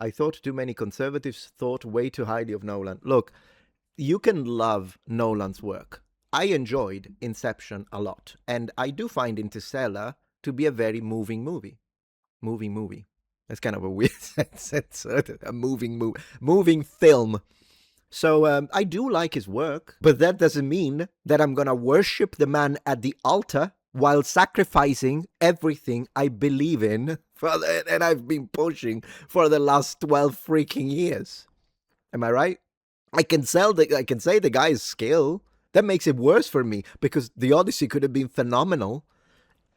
I thought too many conservatives thought way too highly of Nolan. Look, you can love Nolan's work. I enjoyed Inception a lot, and I do find Interstellar to be a very moving movie. Movie. That's kind of a weird sense. It's a moving film. So I do like his work, but that doesn't mean that I'm gonna worship the man at the altar while sacrificing everything I believe in and I've been pushing for the last 12 freaking years. Am I right? I can say the guy's skill. That makes it worse for me because the Odyssey could have been phenomenal.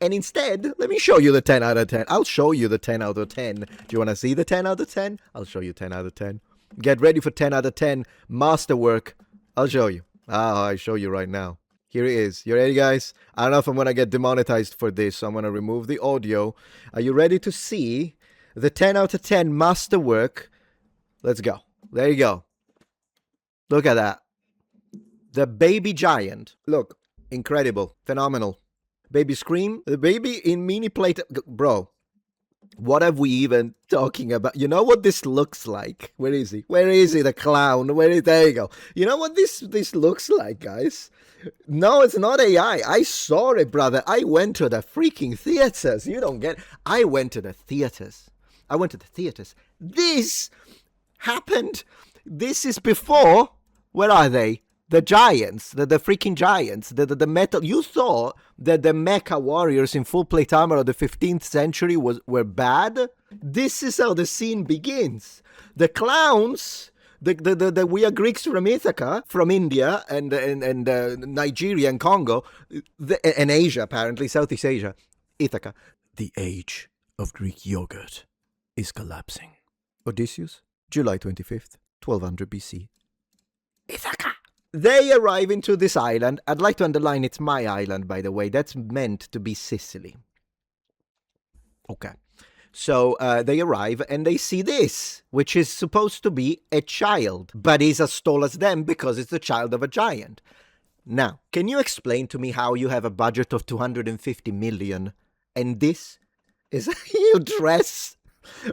And instead, let me show you the 10 out of 10. I'll show you the 10 out of 10. Do you want to see the 10 out of 10? I'll show you 10 out of 10. Get ready for 10 out of 10 masterwork. I'll show you. I'll show you right now. Here it is. You ready, guys? I don't know if I'm going to get demonetized for this, so I'm going to remove the audio. Are you ready to see the 10 out of 10 masterwork? Let's go. There you go. Look at that. The baby giant. Look, incredible, phenomenal. Baby scream. The baby in mini plate. Bro, what have we even talking about? You know what this looks like? Where is he? Where is he, the clown? There you go. You know what this looks like, guys? No, it's not AI. I saw it, brother. I went to the freaking theaters. You don't get. I went to the theaters. This happened. This is before. Where are they? The giants, the freaking giants, the metal. You thought that the mecha warriors in full plate armor of the 15th century were bad? This is how the scene begins. The clowns, we are Greeks from Ithaca, from India and Nigeria and Congo, and Asia apparently, Southeast Asia, Ithaca. The age of Greek yogurt is collapsing. Odysseus, July 25th, 1200 BC. Ithaca. They arrive into this island. I'd like to underline it's my island, by the way. That's meant to be Sicily. Okay. So they arrive and they see this, which is supposed to be a child, but is as tall as them because it's the child of a giant. Now, can you explain to me how you have a budget of 250 million and this is how you dress?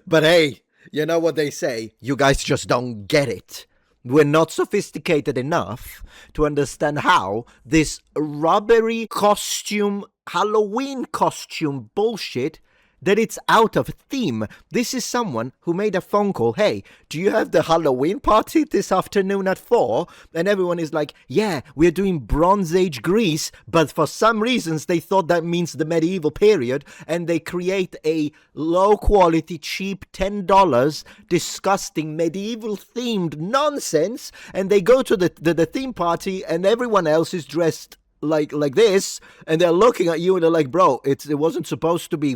But hey, you know what they say? You guys just don't get it. We're not sophisticated enough to understand how this rubbery costume, Halloween costume bullshit, that it's out of theme. This is someone who made a phone call. Hey, do you have the Halloween party this afternoon at 4? And everyone is like, yeah, we're doing Bronze Age Greece. But for some reasons, they thought that means the medieval period. And they create a low quality, cheap, $10, disgusting, medieval themed nonsense. And they go to the theme party and everyone else is dressed like this, and they're looking at you and they're like, bro, it wasn't supposed to be.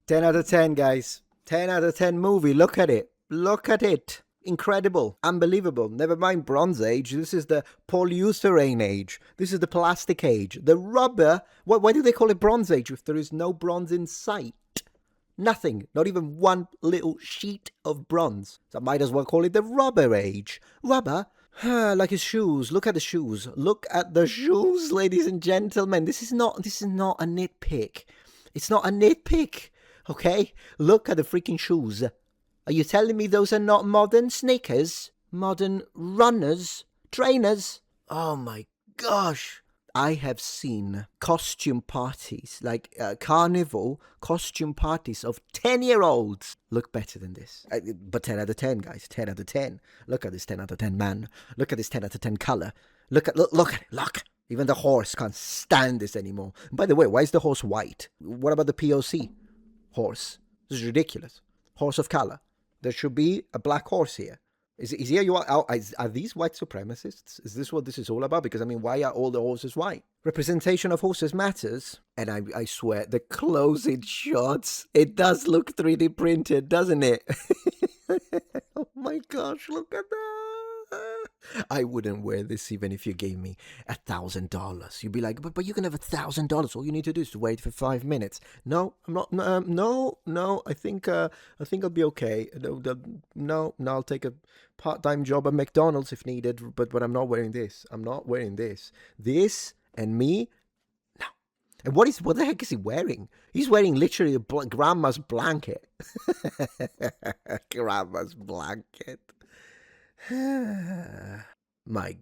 10 out of 10, guys. 10 out of 10 movie. Look at it. Incredible. Unbelievable. Never mind Bronze Age. This is the polyurethane age. This is the plastic age. The rubber. Why do they call it Bronze Age if there is no bronze in sight? Nothing. Not even one little sheet of bronze. So I might as well call it the rubber age. Rubber? Like his shoes. Look at the shoes. Look at the shoes, ladies and gentlemen. This is not a nitpick. It's not a nitpick. Okay? Look at the freaking shoes. Are you telling me those are not modern sneakers? Modern runners? Trainers? Oh my gosh. I have seen costume parties, like carnival costume parties of 10-year-olds look better than this. But 10 out of 10, guys. 10 out of 10. Look at this 10 out of 10 man. Look at this 10 out of 10 color. Look at it. Look. Even the horse can't stand this anymore. By the way, why is the horse white? What about the POC horse? This is ridiculous. Horse of color. There should be a black horse here. Is here you are these white supremacists? Is this what this is all about? Because, I mean, why are all the horses white? Representation of horses matters. And I swear, the close-in shots, it does look 3D printed, doesn't it? Oh my gosh, look at that. I wouldn't wear this even if you gave me $1,000. You'd be like, but you can have $1,000. All you need to do is to wait for 5 minutes. No, I'm not. No. I think I'll be okay. No. I'll take a part-time job at McDonald's if needed. But I'm not wearing this. I'm not wearing this. This and me. No. And what the heck is he wearing? He's wearing literally a grandma's blanket. Grandma's blanket. My,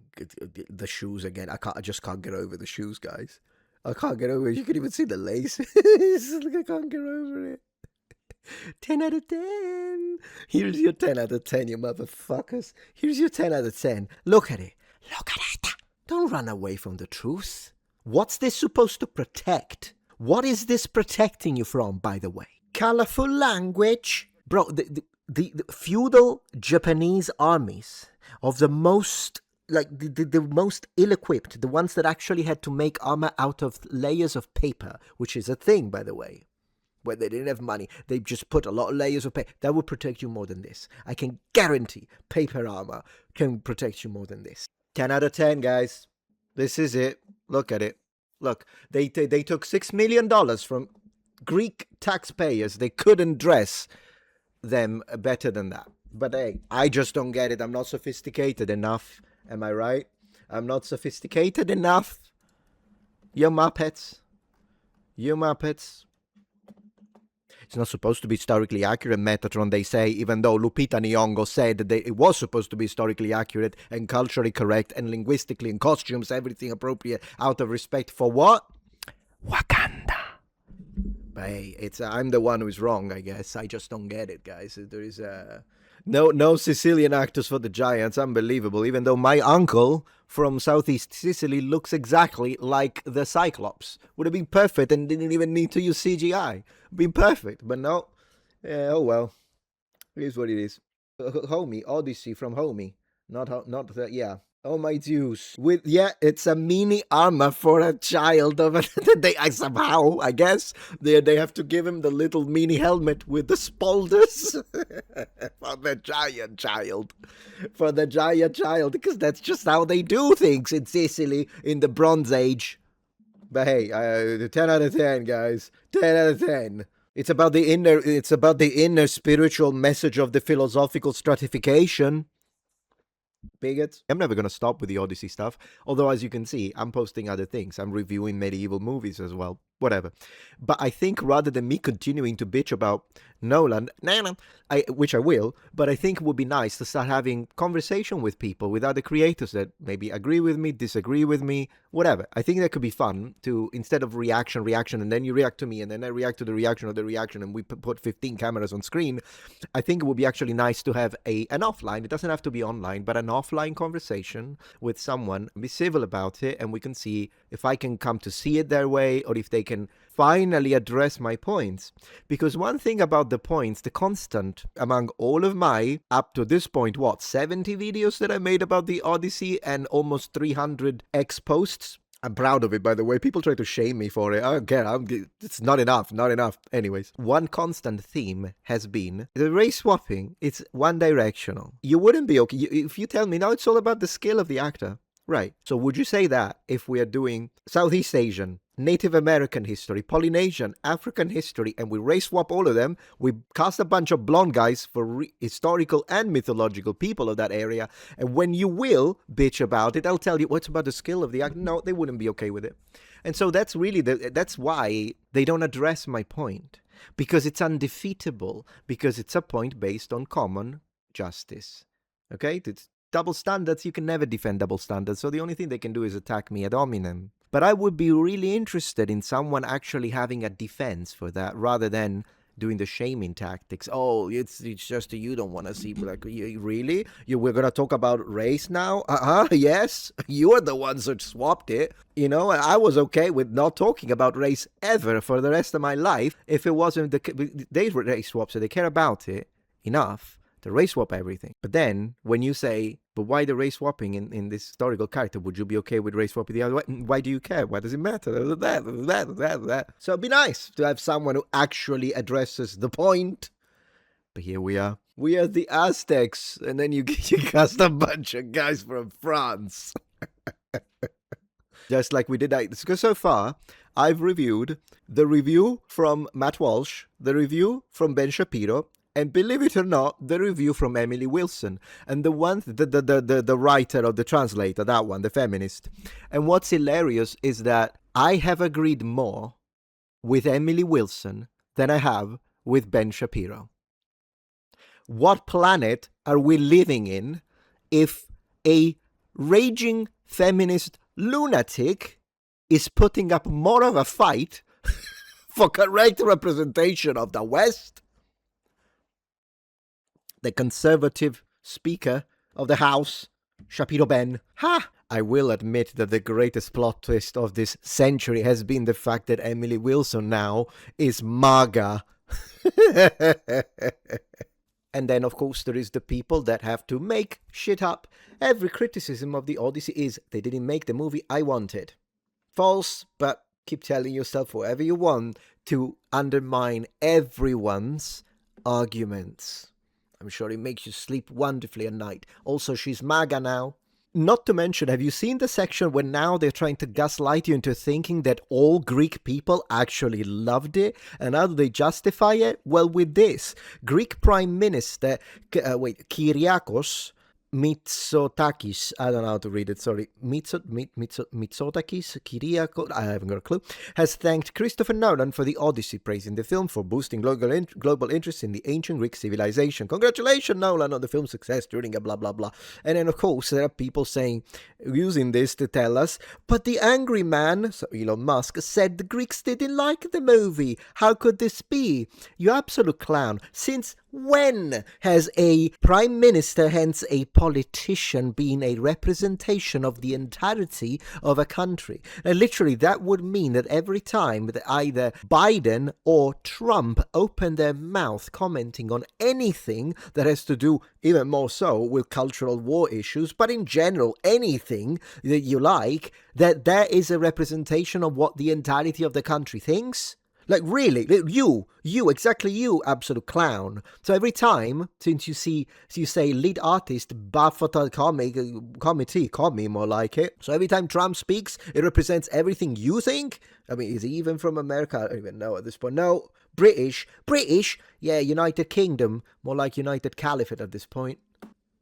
the shoes again. I just can't get over the shoes, guys. I can't get over it. You can even see the lace. I can't get over it. 10 out of 10. Here's your 10 out of 10, you motherfuckers. Here's your 10 out of 10. Look at it. Look at it. Don't run away from the truth. What's this supposed to protect? What is this protecting you from, by the way? Colorful language. Bro, the feudal Japanese armies of the most, like, the most ill-equipped, the ones that actually had to make armor out of layers of paper, which is a thing, by the way. When they didn't have money, they just put a lot of layers of paper. That would protect you more than this. I can guarantee paper armor can protect you more than this. 10 out of 10, guys. This is it. Look at it. Look, they took $6 million from Greek taxpayers. They couldn't dress them better than that. But hey, I just don't get it. I'm not sophisticated enough. Am I right? I'm not sophisticated enough. You Muppets. You Muppets. It's not supposed to be historically accurate, Metatron, they say, even though Lupita Nyong'o said that it was supposed to be historically accurate and culturally correct and linguistically and costumes, everything appropriate, out of respect for what? Wakanda. But hey, I'm the one who's wrong, I guess. I just don't get it, guys. There is no Sicilian actors for the Giants. Unbelievable. Even though my uncle from Southeast Sicily looks exactly like the Cyclops. Would have been perfect and didn't even need to use CGI. Been perfect, but no. Oh well. It is what it is. Homie, Odyssey from Homie. Yeah. Oh my Zeus. It's a mini armor for a child of somehow, I guess, they have to give him the little mini helmet with the spolders for the giant child. For the giant child, because that's just how they do things in Sicily in the Bronze Age. But hey, 10 out of 10, guys. 10 out of 10. It's about the inner spiritual message of the philosophical stratification. Bigots. I'm never going to stop with the Odyssey stuff, although as you can see, I'm posting other things. I'm reviewing medieval movies as well, whatever. But I think rather than me continuing to bitch about Nolan, which I will, but I think it would be nice to start having conversation with people, with other creators that maybe agree with me, disagree with me, whatever. I think that could be fun to, instead of reaction, and then you react to me, and then I react to the reaction of the reaction, and we put 15 cameras on screen. I think it would be actually nice to have an offline, it doesn't have to be online, but an offline conversation with someone, be civil about it, and we can see if I can come to see it their way, or if they can finally address my points. Because one thing about the points, the constant among all of my, up to this point, 70 videos that I made about the Odyssey and almost 300 X posts. I'm proud of it, by the way. People try to shame me for it. I don't care. It's not enough. Anyways, one constant theme has been the race swapping. It's one directional. You wouldn't be okay if you tell me, now it's all about the skill of the actor. Right. So would you say that if we are doing Southeast Asian, Native American history, Polynesian, African history, and we race swap all of them, we cast a bunch of blonde guys for historical and mythological people of that area, and when you will bitch about it, I'll tell you, what's about the skill of the actor? No, they wouldn't be okay with it. And so that's really, that's why they don't address my point. Because it's undefeatable. Because it's a point based on common justice. Okay? It's double standards. You can never defend double standards. So the only thing they can do is attack me ad hominem. But I would be really interested in someone actually having a defense for that rather than doing the shaming tactics. Oh, it's just you don't want to see, like, really? We're going to talk about race now? Yes. You are the ones that swapped it. You know, I was okay with not talking about race ever for the rest of my life if it wasn't they race swap, so they care about it enough to race swap everything. But then when you say, but why the race swapping in this historical character? Would you be okay with race swapping the other way? Why do you care? Why does it matter? So it'd be nice to have someone who actually addresses the point. But here we are. We are the Aztecs. And then you cast a bunch of guys from France. Just like we did. Because so far, I've reviewed the review from Matt Walsh, the review from Ben Shapiro, and believe it or not, the review from Emily Wilson. And the one, the writer or the translator, that one, the feminist. And what's hilarious is that I have agreed more with Emily Wilson than I have with Ben Shapiro. What planet are we living in if a raging feminist lunatic is putting up more of a fight for correct representation of the West? The conservative Speaker of the House, Shapiro Ben. Ha! I will admit that the greatest plot twist of this century has been the fact that Emily Wilson now is MAGA. And then, of course, there is the people that have to make shit up. Every criticism of the Odyssey is they didn't make the movie I wanted. False, but keep telling yourself whatever you want to undermine everyone's arguments. I'm sure it makes you sleep wonderfully at night. Also, she's MAGA now. Not to mention, have you seen the section where now they're trying to gaslight you into thinking that all Greek people actually loved it? And how do they justify it? Well, with this. Greek Prime Minister, Kyriakos Mitsotakis, I don't know how to read it, sorry, Mitsotakis, Kyriakos, I haven't got a clue, has thanked Christopher Nolan for the Odyssey, praising the film for boosting global interest in the ancient Greek civilization. Congratulations, Nolan, on the film's success during a blah, blah, blah. And then, of course, there are people using this to tell us, but the angry man, so Elon Musk, said the Greeks didn't like the movie. How could this be? You absolute clown. Since when has a prime minister, hence a politician, been a representation of the entirety of a country? And literally, that would mean that every time that either Biden or Trump open their mouth commenting on anything that has to do, even more so, with cultural war issues, but in general, anything that you like, that there is a representation of what the entirety of the country thinks? Like, really, exactly you, absolute clown. So every time, since you say lead artist, Buffett committee, more like it. So every time Trump speaks, it represents everything you think? I mean, is he even from America? I don't even know at this point. No, British, yeah, United Kingdom, more like United Caliphate at this point.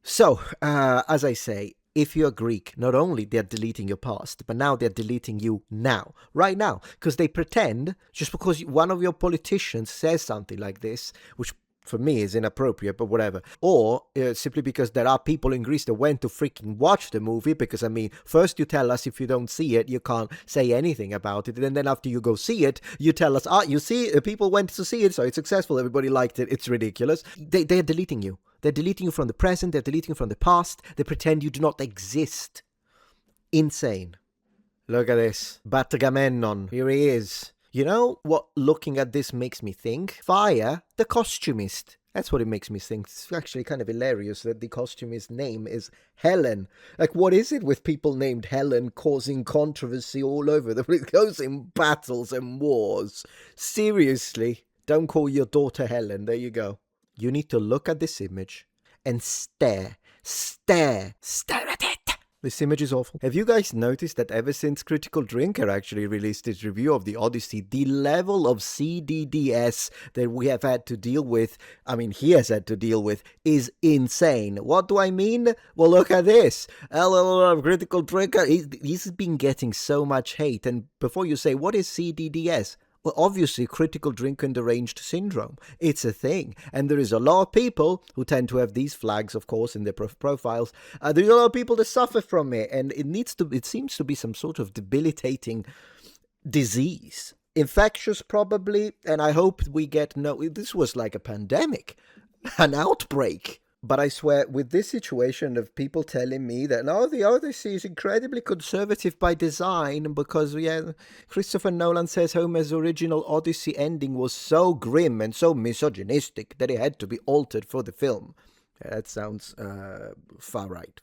So, as I say, if you're Greek, not only they're deleting your past, but now they're deleting you now, right now, because they pretend, just because one of your politicians says something like this, which for me is inappropriate, but whatever, or simply because there are people in Greece that went to freaking watch the movie, because, I mean, first you tell us if you don't see it, you can't say anything about it, and then after you go see it, you tell us, you see, people went to see it, so it's successful, everybody liked it, it's ridiculous. They're deleting you. They're deleting you from the present, they're deleting you from the past, they pretend you do not exist. Insane. Look at this. Batamemnon, here he is. You know what looking at this makes me think? Fire, the costumist. That's what it makes me think. It's actually kind of hilarious that the costumist's name is Helen. Like, what is it with people named Helen causing controversy all over? It goes in battles and wars. Seriously, don't call your daughter Helen. There you go. You need to look at this image and stare at it. This image is awful. Have you guys noticed that ever since Critical Drinker actually released his review of the Odyssey, the level of CDDS that we have had to deal with, I mean, he has had to deal with, is insane. What do I mean? Well, look at this. Critical Drinker, he's been getting so much hate. And before you say, what is CDDS? Well, obviously, critical drinker and deranged syndrome. It's a thing. And there is a lot of people who tend to have these flags, of course, in their profiles. There's a lot of people that suffer from it. And it seems to be some sort of debilitating disease. Infectious, probably. And I hope this was like a pandemic, an outbreak. But I swear, with this situation of people telling me that, no, the Odyssey is incredibly conservative by design because, Christopher Nolan says Homer's original Odyssey ending was so grim and so misogynistic that it had to be altered for the film. That sounds far right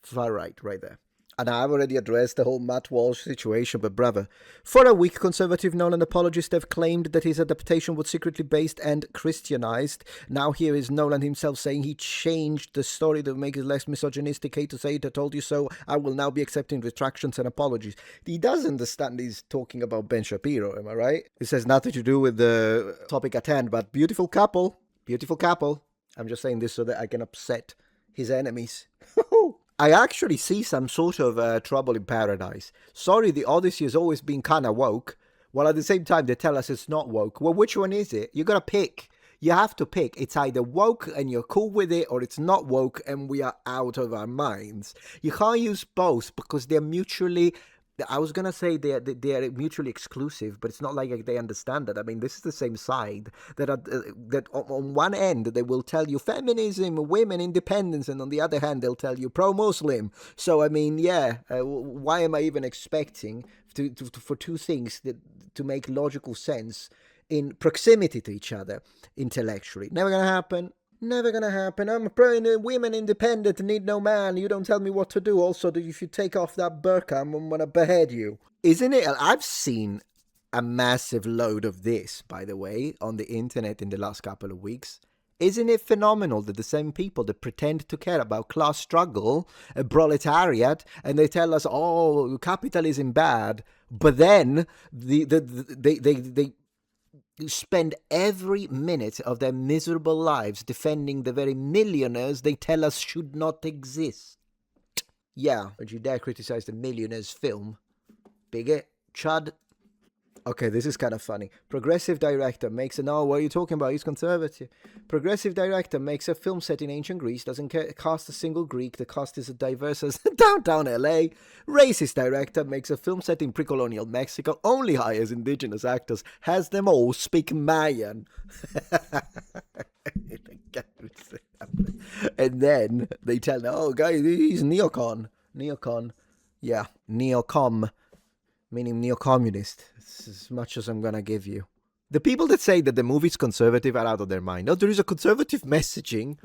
there. And I've already addressed the whole Matt Walsh situation, but brother, for a week, conservative Nolan apologists have claimed that his adaptation was secretly based and Christianized. Now here is Nolan himself saying he changed the story to make it less misogynistic. Hate to say it, I told you so. I will now be accepting retractions and apologies. He does understand he's talking about Ben Shapiro, am I right? This has nothing to do with the topic at hand, but beautiful couple. I'm just saying this so that I can upset his enemies. I actually see some sort of trouble in paradise. Sorry, the Odyssey has always been kind of woke, while at the same time they tell us it's not woke. Well, which one is it? You gotta pick. You have to pick. It's either woke and you're cool with it, or it's not woke and we are out of our minds. You can't use both because they're mutually. I was gonna say they are mutually exclusive, but it's not like they understand that. I mean, this is the same side that on one end they will tell you feminism, women, independence, and on the other hand they'll tell you pro-Muslim. So I mean, yeah, why am I even expecting for two things to make logical sense in proximity to each other intellectually? Never gonna happen. Never gonna happen. I'm a women independent, need no man. You don't tell me what to do. Also, if you take off that burqa, I'm gonna behead you. Isn't it? I've seen a massive load of this, by the way, on the internet in the last couple of weeks. Isn't it phenomenal that the same people that pretend to care about class struggle, proletariat, and they tell us, oh, capitalism bad, but then they spend every minute of their miserable lives defending the very millionaires they tell us should not exist. Yeah, but you dare criticize the Millionaires film? Bigot, chud. Okay, this is kind of funny. Progressive director makes a... No, what are you talking about? He's conservative. Progressive director makes a film set in ancient Greece, doesn't cast a single Greek. The cast is as diverse as downtown LA. Racist director makes a film set in pre-colonial Mexico, only hires indigenous actors, has them all speak Mayan. And then they tell them, oh, guys, he's neocon. Neocon. Yeah, neocom. Meaning neo-communist. It's as much as I'm gonna give you. The people that say that the movie's conservative are out of their mind. No, there is a conservative messaging.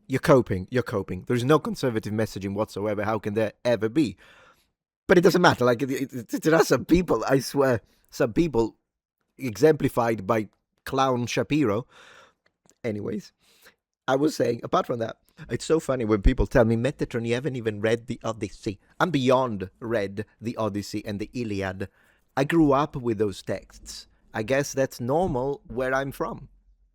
You're coping. There is no conservative messaging whatsoever. How can there ever be? But it doesn't matter. Like, there are some people, I swear, some people exemplified by Clown Shapiro. Anyways, I was saying, apart from that, it's so funny when people tell me, Metatron, you haven't even read the Odyssey. I'm beyond read the Odyssey and the Iliad. I grew up with those texts. I guess that's normal where I'm from,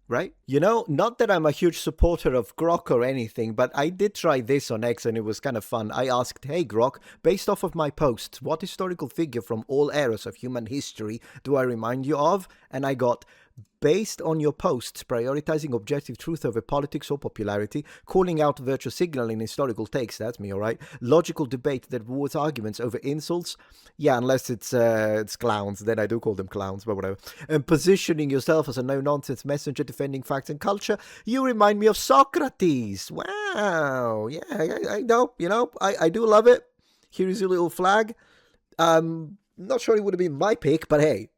right? You know, not that I'm a huge supporter of Grok or anything, but I did try this on X and it was kind of fun. I asked, hey Grok, based off of my posts, what historical figure from all eras of human history do I remind you of? And I got... based on your posts, prioritizing objective truth over politics or popularity, calling out virtue signaling historical takes, that's me, alright, logical debate that rewards arguments over insults, yeah, unless it's clowns, then I do call them clowns, but whatever, and positioning yourself as a no-nonsense messenger defending facts and culture, you remind me of Socrates. Wow, yeah, I know, you know, I do love it. Here is your little flag. Not sure it would have been my pick, but hey,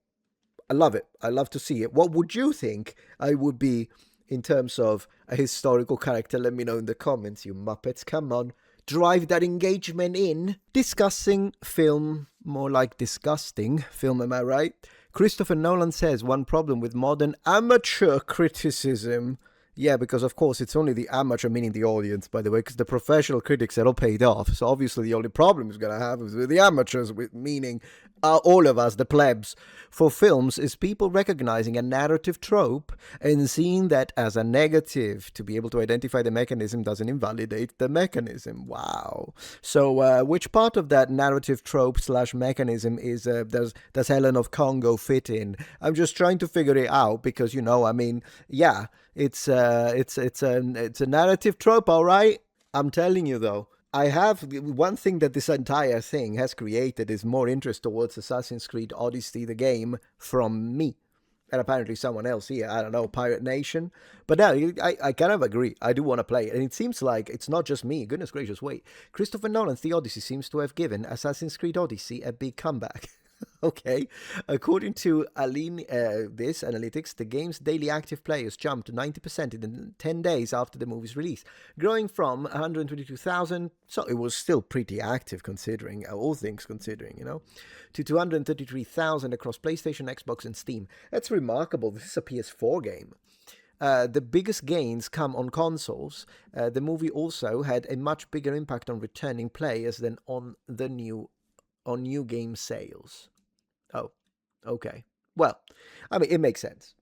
I love it. I love to see it. What would you think I would be in terms of a historical character? Let me know in the comments, you muppets. Come on. Drive that engagement in. Discussing film, more like disgusting film, am I right? Christopher Nolan says one problem with modern amateur criticism. Yeah, because of course it's only the amateur, meaning the audience, by the way, because the professional critics are all paid off. So obviously the only problem he's going to have is with the amateurs, meaning all of us, the plebs, for films, is people recognizing a narrative trope and seeing that as a negative. To be able to identify the mechanism doesn't invalidate the mechanism. Wow. So which part of that narrative trope / mechanism is does Helen of Congo fit in? I'm just trying to figure it out because, you know, I mean, yeah, it's a narrative trope, all right? I'm telling you, though. I have one thing that this entire thing has created is more interest towards Assassin's Creed Odyssey, the game, from me. And apparently someone else here, I don't know, Pirate Nation. But no, I kind of agree. I do want to play it. And it seems like it's not just me. Goodness gracious, wait. Christopher Nolan's The Odyssey seems to have given Assassin's Creed Odyssey a big comeback. Okay. According to this analytics, the game's daily active players jumped to 90% in 10 days after the movie's release, growing from 122,000, so it was still pretty active considering, all things considering, you know, to 233,000 across PlayStation, Xbox, and Steam. That's remarkable. This is a PS4 game. The biggest gains come on consoles. The movie also had a much bigger impact on returning players than on new game sales. Oh, okay. Well, I mean, it makes sense.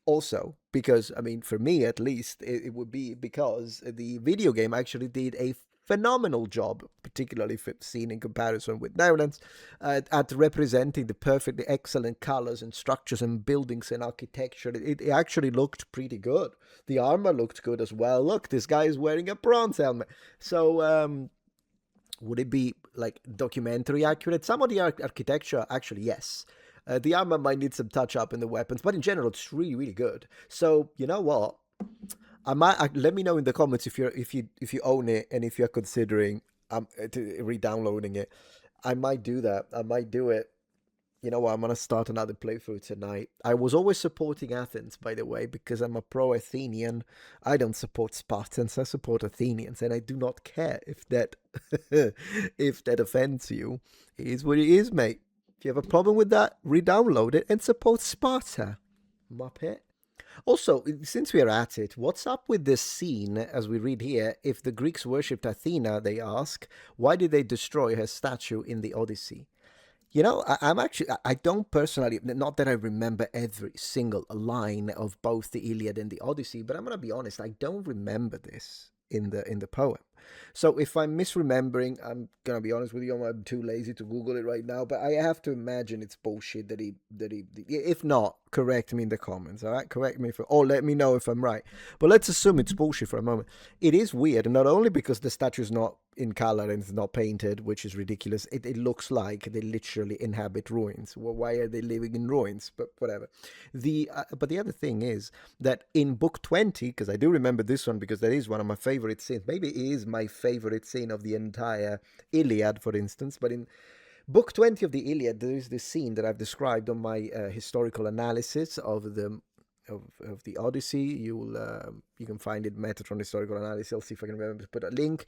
Also, because, I mean, for me at least, it would be because the video game actually did a phenomenal job, particularly if it's seen in comparison with Nolan's, at representing the perfectly excellent colors and structures and buildings and architecture. It actually looked pretty good. The armor looked good as well. Look, this guy is wearing a bronze helmet. So, would it be like documentary accurate? Some of the architecture, actually, yes. The armor might need some touch up in the weapons, but in general, it's really, really good. So, you know what? Let me know in the comments if you own it and if you're considering re-downloading it. I might do that. I might do it. You know what? I'm gonna start another playthrough tonight. I was always supporting Athens, by the way, because I'm a pro-Athenian. I don't support Spartans. I support Athenians, and I do not care if that if that offends you. It is what it is, mate. If you have a problem with that, re-download it and support Sparta. Muppet. Also, since we're at it, what's up with this scene, as we read here? If the Greeks worshipped Athena, they ask, why did they destroy her statue in the Odyssey? You know, I'm actually, I don't personally, not that I remember every single line of both the Iliad and the Odyssey, but I'm going to be honest, I don't remember this in the poem. So if I'm misremembering, I'm gonna be honest with you, I'm too lazy to Google it right now, but I have to imagine it's bullshit that he if not, correct me in the comments, all right? Correct me or let me know if I'm right. But let's assume it's bullshit for a moment. It is weird, not only because the statue is not in color and it's not painted, which is ridiculous. It looks like they literally inhabit ruins. Well, why are they living in ruins? But whatever. But the other thing is that in book 20, because I do remember this one because that is one of my favorite scenes. Maybe it is my favorite scene of the entire Iliad, for instance. But in book 20 of the Iliad, there is this scene that I've described on my historical analysis of the Odyssey. You can find it, Metatron historical analysis. I'll see if I can remember to put a link.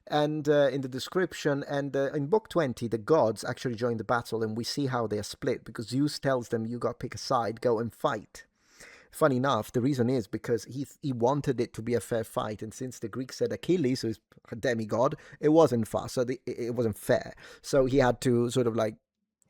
And in the description, and in book 20, the gods actually join the battle, and we see how they are split, because Zeus tells them, you got to pick a side, go and fight. Funny enough, the reason is because he wanted it to be a fair fight, and since the Greeks said Achilles, who is a demigod, it wasn't fair, so it wasn't fair. So he had to sort of like,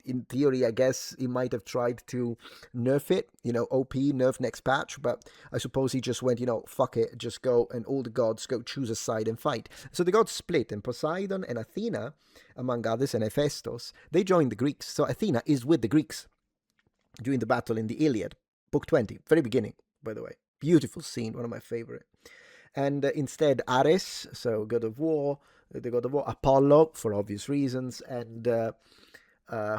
in theory, I guess he might have tried to nerf it, OP, nerf next patch, but I suppose he just went, fuck it, just go, and all the gods go choose a side and fight. So the gods split, and Poseidon and Athena, among others, and Hephaestus, they joined the Greeks. So Athena is with the Greeks during the battle in the Iliad, book 20, very beginning, by the way. Beautiful scene, one of my favorite. And instead, Ares, so god of war, the god of war, Apollo, for obvious reasons, and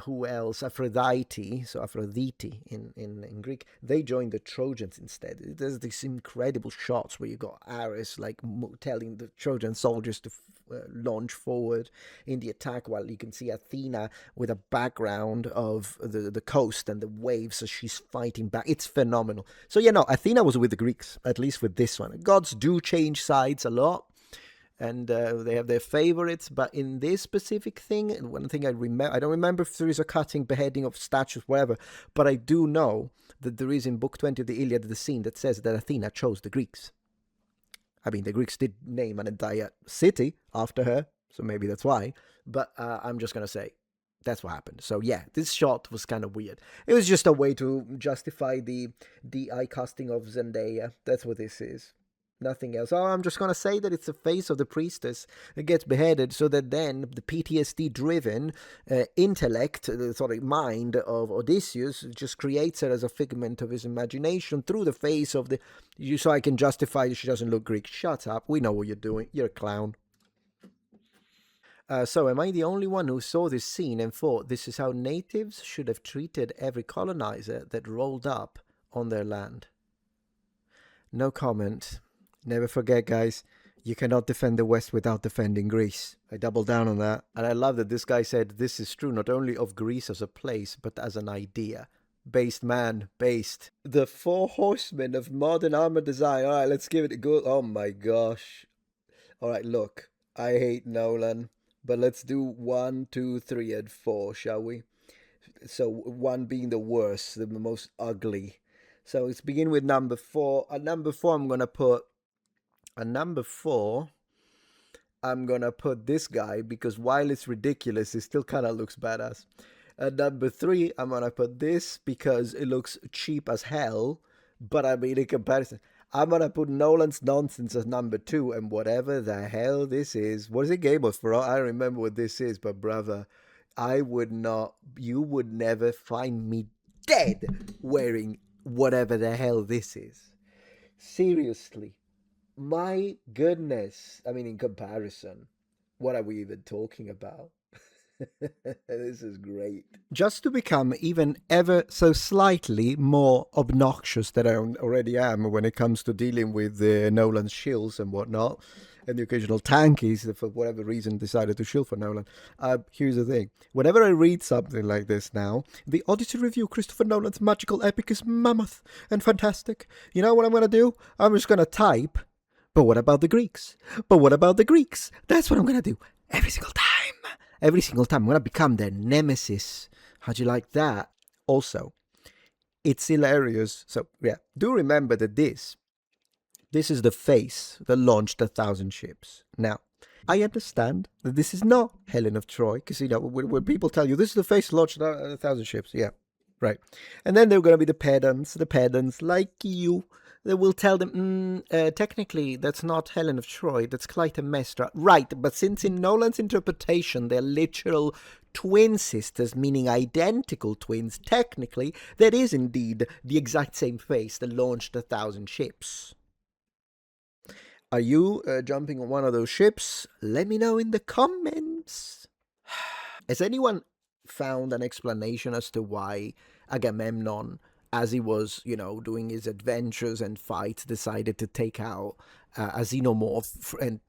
who else? Aphrodite, so Aphrodite in Greek, they joined the Trojans instead. There's these incredible shots where you got Ares like telling the Trojan soldiers to launch forward in the attack, while you can see Athena with a background of the coast and the waves as she's fighting back. It's phenomenal. So Athena was with the Greeks, at least with this one. Gods do change sides a lot, and they have their favorites, but in this specific thing, and one thing I don't remember if there is a cutting, beheading of statues, whatever, but I do know that there is in book 20 of the Iliad the scene that says that Athena chose the Greeks. I mean, the Greeks did name an entire city after her, so maybe that's why, but I'm just gonna say that's what happened. So yeah, this shot was kind of weird. It was just a way to justify the eye casting of Zendaya. That's what this is. Nothing else. Oh, I'm just going to say that it's the face of the priestess that gets beheaded, so that then the PTSD-driven mind of Odysseus just creates her as a figment of his imagination through the face of so I can justify that she doesn't look Greek. Shut up. We know what you're doing. You're a clown. So am I the only one who saw this scene and thought this is how natives should have treated every colonizer that rolled up on their land? No comment. Never forget, guys, you cannot defend the West without defending Greece. I double down on that. And I love that this guy said this is true not only of Greece as a place, but as an idea. Based, man, based. The 4 horsemen of modern armor design. All right, let's give it a go. Oh my gosh. All right, look, I hate Nolan, but let's do 1, 2, 3, and 4, shall we? So 1 being the worst, the most ugly. So let's begin with number 4. At number 4, I'm going to put this guy, because while it's ridiculous, it still kind of looks badass. At number 3, I'm going to put this because it looks cheap as hell, but I mean, in comparison, I'm gonna put Nolan's nonsense as number 2, and whatever the hell this is, what is it, Game of Thrones? I don't remember what this is, but brother, you would never find me dead wearing whatever the hell this is. Seriously, my goodness. I mean, in comparison, what are we even talking about? This is great. Just to become even ever so slightly more obnoxious than I already am when it comes to dealing with Nolan's shills and whatnot, and the occasional tankies that for whatever reason decided to shill for Nolan. Here's the thing. Whenever I read something like this now, the Odyssey review, Christopher Nolan's magical epic, is mammoth and fantastic. You know what I'm going to do? I'm just going to type, but what about the Greeks? But what about the Greeks? That's what I'm going to do every single time. Every single time. I'm going to become their nemesis. How'd you like that? Also, it's hilarious. So, yeah, do remember that this is the face that launched 1,000 ships. Now, I understand that this is not Helen of Troy, because, you know, when people tell you this is the face that launched 1,000 ships, yeah, right. And then there are going to be the pedants like you, that will tell them, technically, that's not Helen of Troy, that's Clytemnestra. Right, but since in Nolan's interpretation they're literal twin sisters, meaning identical twins, technically, that is indeed the exact same face that launched 1,000 ships. Are you jumping on one of those ships? Let me know in the comments. Has anyone found an explanation as to why Agamemnon, as he was, you know, doing his adventures and fights, decided to take out a xenomorph and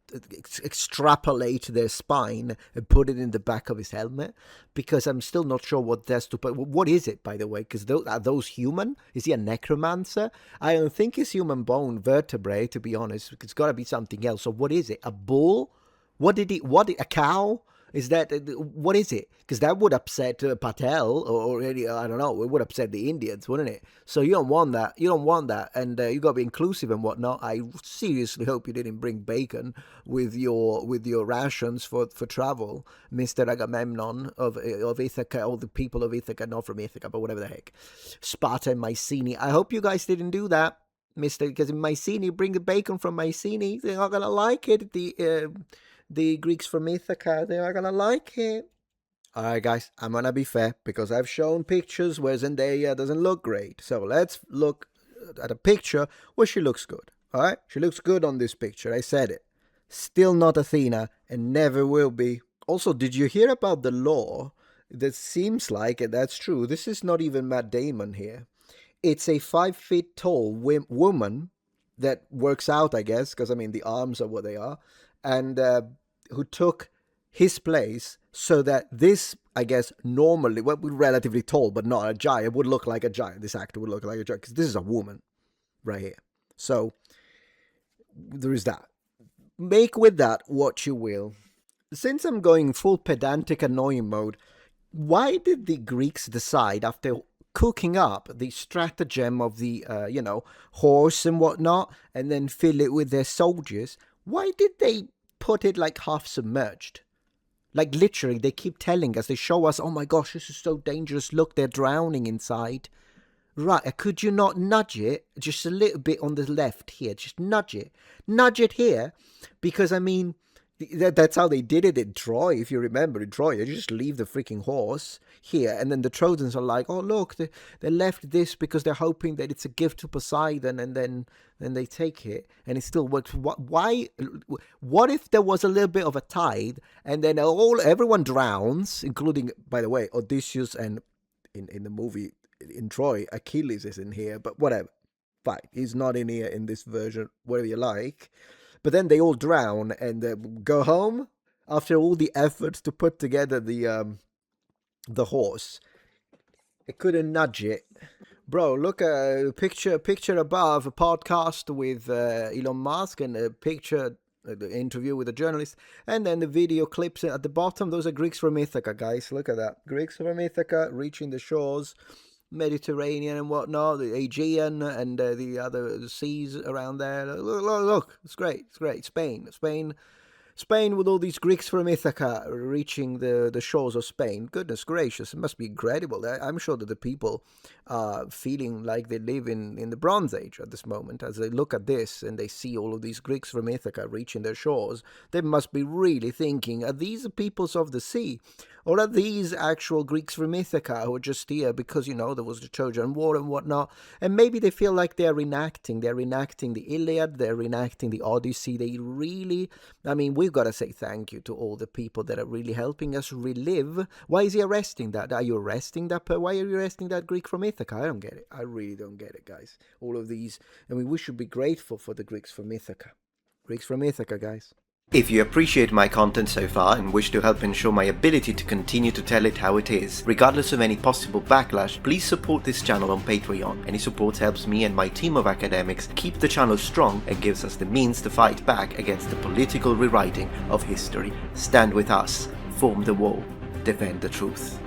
extrapolate their spine and put it in the back of his helmet? Because I'm still not sure what that's to put. What is it, by the way? Because are those human? Is he a necromancer? I don't think it's human bone vertebrae, to be honest. It's got to be something else. So what is it? A bull? A cow? Is that, what is it? Because that would upset Patel, or I don't know, it would upset the Indians, wouldn't it? So you don't want that. You don't want that. And you got to be inclusive and whatnot. I seriously hope you didn't bring bacon with your rations for travel, Mr. Agamemnon of Ithaca, or the people of Ithaca, not from Ithaca, but whatever the heck. Sparta and Mycenae. I hope you guys didn't do that, because in Mycenae, bring the bacon from Mycenae. They're not going to like it. The Greeks from Ithaca, they are gonna like it. Alright guys, I'm gonna be fair, because I've shown pictures where Zendaya doesn't look great. So let's look at a picture where she looks good. Alright? She looks good on this picture, I said it. Still not Athena, and never will be. Also, did you hear about the law that seems like, and that's true, this is not even Matt Damon here. It's a 5 feet tall woman that works out, I guess, because I mean the arms are what they are, and who took his place, so that this, I guess, normally, well, relatively tall, but not a giant, would look like a giant. This actor would look like a giant, because this is a woman right here. So there is that. Make with that what you will. Since I'm going full pedantic annoying mode, why did the Greeks decide, after cooking up the stratagem of the, horse and whatnot, and then fill it with their soldiers, why did they put it like half submerged? Like literally, they keep telling us, they show us, oh my gosh, this is so dangerous, look, they're drowning inside. Right, could you not nudge it just a little bit on the left here? Just nudge it here, because I mean, that's how they did it in Troy. If you remember, in Troy, they just leave the freaking horse here, and then the Trojans are like, oh look, they left this because they're hoping that it's a gift to Poseidon, and then they take it, and it still works. Why? What if there was a little bit of a tide, and then everyone drowns, including, by the way, Odysseus, and in the movie in Troy, Achilles is in here, but whatever. Fine, he's not in here in this version, whatever you like. But then they all drown and go home after all the efforts to put together the horse. It couldn't nudge it. Bro, look, picture above, a podcast with Elon Musk, and a picture, the interview with a journalist, and then the video clips at the bottom. Those are Greeks from Ithaca, guys. Look at that. Greeks from Ithaca reaching the shores, Mediterranean and whatnot, the Aegean and the other seas around there. Look, it's great. Spain Spain with all these Greeks from Ithaca reaching the shores of Spain. Goodness gracious, it must be incredible. I'm sure that the people are feeling like they live in the Bronze Age at this moment. As they look at this and they see all of these Greeks from Ithaca reaching their shores, they must be really thinking, are these peoples of the sea? Or are these actual Greeks from Ithaca who are just here because, there was the Trojan War and whatnot? And maybe they feel like they're reenacting the Iliad, they're reenacting the Odyssey. They really, we've got to say thank you to all the people that are really helping us relive. Why is he arresting that? Are you arresting that? Why are you arresting that Greek from Ithaca? I don't get it. I really don't get it, guys. All of these, we should be grateful for the Greeks from Ithaca. Greeks from Ithaca, guys. If you appreciate my content so far and wish to help ensure my ability to continue to tell it how it is, regardless of any possible backlash, please support this channel on Patreon. Any support helps me and my team of academics keep the channel strong and gives us the means to fight back against the political rewriting of history. Stand with us, form the wall, defend the truth.